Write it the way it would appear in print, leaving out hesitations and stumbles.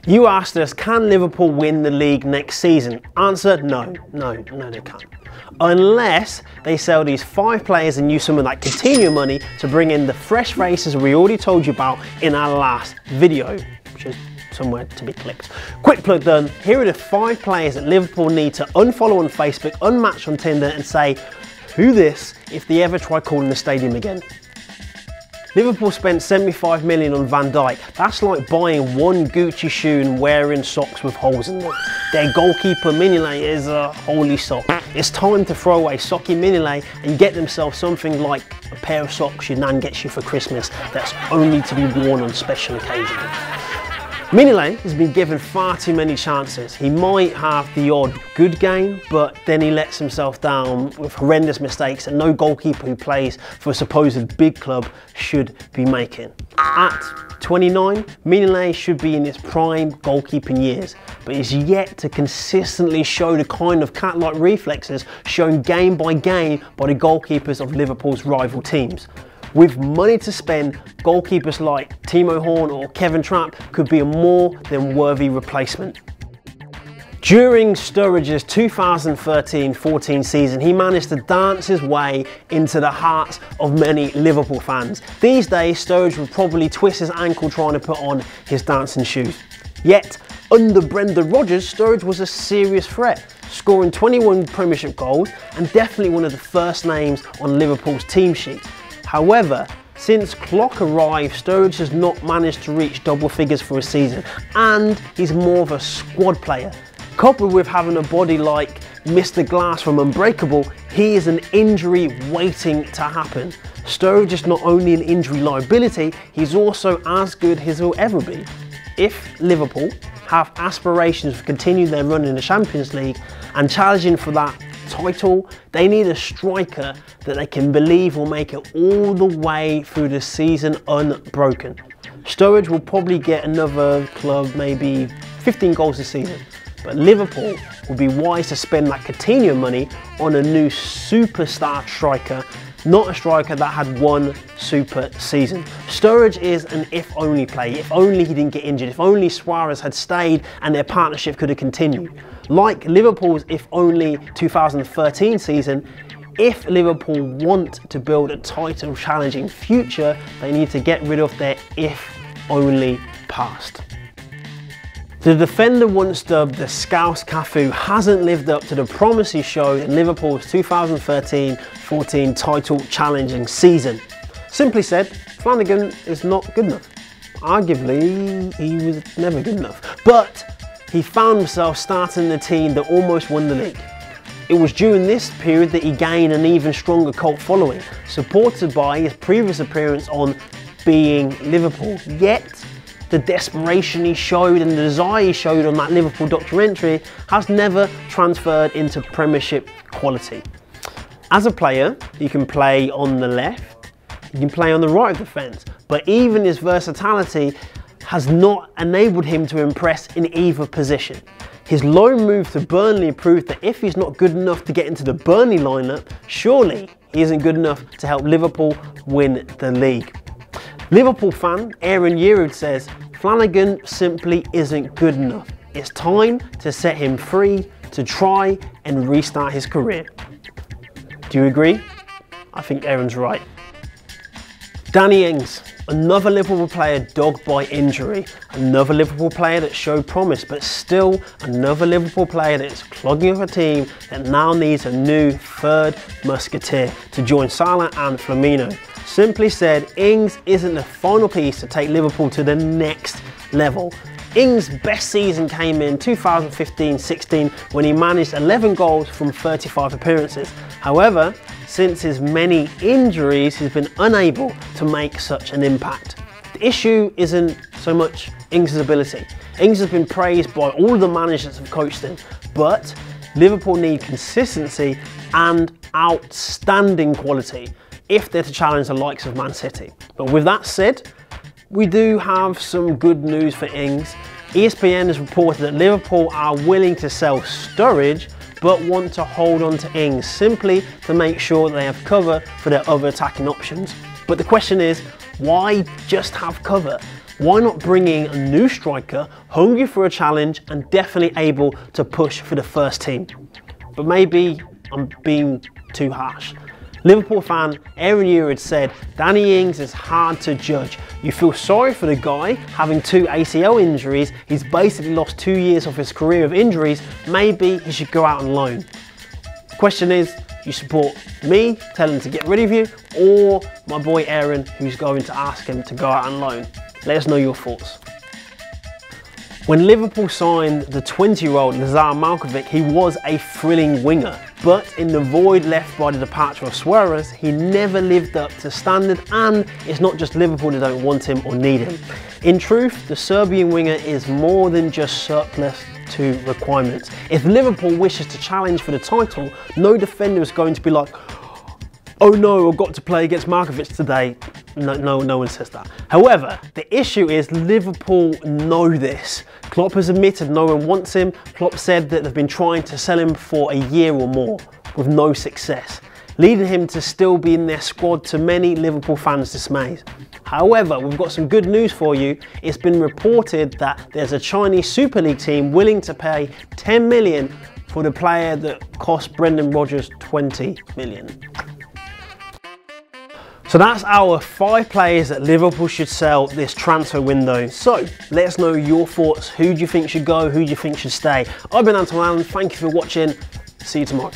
You asked us, can Liverpool win the league next season? Answer, no, they can't. Unless they sell these 5 players and use some of that Coutinho money to bring in the fresh faces we already told you about in our last video, which is somewhere to be clicked. Quick plug done. Here are the 5 players that Liverpool need to unfollow on Facebook, unmatch on Tinder, and say, who this, if they ever try calling the stadium again. Liverpool spent 75 million on Van Dijk. That's like buying one Gucci shoe and wearing socks with holes in them. Their goalkeeper Mignolet is a holy sock. It's time to throw away socky Mignolet and get themselves something like a pair of socks your nan gets you for Christmas that's only to be worn on special occasions. Mignolet has been given far too many chances. He might have the odd good game, but then he lets himself down with horrendous mistakes that no goalkeeper who plays for a supposed big club should be making. At 29, Mignolet should be in his prime goalkeeping years, but he's yet to consistently show the kind of cat-like reflexes shown game by game by the goalkeepers of Liverpool's rival teams. With money to spend, goalkeepers like Timo Horn or Kevin Trapp could be a more than worthy replacement. During Sturridge's 2013-14 season, he managed to dance his way into the hearts of many Liverpool fans. These days, Sturridge would probably twist his ankle trying to put on his dancing shoes. Yet, under Brendan Rodgers, Sturridge was a serious threat, scoring 21 Premiership goals and definitely one of the first names on Liverpool's team sheet. However, since Klopp arrived, Sturridge has not managed to reach double figures for a season, and he's more of a squad player. Coupled with having a body like Mr. Glass from Unbreakable, he is an injury waiting to happen. Sturridge is not only an injury liability, he's also as good as he'll ever be. If Liverpool have aspirations to continue their run in the Champions League and challenging for that title, they need a striker that they can believe will make it all the way through the season unbroken. Sturridge will probably get another club, maybe 15 goals this season, but Liverpool will be wise to spend that Coutinho money on a new superstar striker, not a striker that had one super season. Sturridge is an if-only play. If only he didn't get injured, if only Suarez had stayed and their partnership could have continued. Like Liverpool's if-only 2013 season, if Liverpool want to build a title challenging future, they need to get rid of their if-only past. The defender once dubbed the Scouse Cafu hasn't lived up to the promise he showed in Liverpool's 2013-14 title challenging season. Simply said, Flanagan is not good enough. Arguably, he was never good enough. But he found himself starting the team that almost won the league. It was during this period that he gained an even stronger cult following, supported by his previous appearance on Being Liverpool. Yet, the desperation he showed and the desire he showed on that Liverpool documentary has never transferred into Premiership quality. As a player, you can play on the left, you can play on the right of the fence, but even his versatility has not enabled him to impress in either position. His loan move to Burnley proved that if he's not good enough to get into the Burnley lineup, surely he isn't good enough to help Liverpool win the league. Liverpool fan Aaron Yearwood says, Flanagan simply isn't good enough. It's time to set him free to try and restart his career. Do you agree? I think Aaron's right. Danny Ings, another Liverpool player dogged by injury, another Liverpool player that showed promise, but still another Liverpool player that is clogging up a team that now needs a new third musketeer to join Salah and Firmino. Simply said, Ings isn't the final piece to take Liverpool to the next level. Ings' best season came in 2015-16 when he managed 11 goals from 35 appearances. However, since his many injuries, he's been unable to make such an impact. The issue isn't so much Ings' ability. Ings has been praised by all the managers that have coached him, but Liverpool need consistency and outstanding quality if they're to challenge the likes of Man City. But with that said, we do have some good news for Ings. ESPN has reported that Liverpool are willing to sell Sturridge, but want to hold on to Ings simply to make sure they have cover for their other attacking options. But the question is, why just have cover? Why not bring in a new striker, hungry for a challenge and definitely able to push for the first team? But maybe I'm being too harsh. Liverpool fan Aaron Urich said, Danny Ings is hard to judge. You feel sorry for the guy, having 2 ACL injuries, he's basically lost 2 years of his career of injuries, maybe he should go out on loan. The question is, you support me telling him to get rid of you, or my boy Aaron who's going to ask him to go out on loan? Let us know your thoughts. When Liverpool signed the 20-year-old Nazar Markovic, he was a thrilling winger. But in the void left by the departure of Suarez, he never lived up to standard, and it's not just Liverpool that don't want him or need him. In truth, the Serbian winger is more than just surplus to requirements. If Liverpool wishes to challenge for the title, no defender is going to be like, oh no, I've got to play against Marković today. No one says that. However, the issue is Liverpool know this. Klopp has admitted no one wants him. Klopp said that they've been trying to sell him for a year or more with no success, leading him to still be in their squad to many Liverpool fans' dismays. However, we've got some good news for you. It's been reported that there's a Chinese Super League team willing to pay 10 million for the player that cost Brendan Rodgers 20 million. So that's our 5 players that Liverpool should sell this transfer window. So let us know your thoughts. Who do you think should go? Who do you think should stay? I've been Anton Allen. Thank you for watching. See you tomorrow.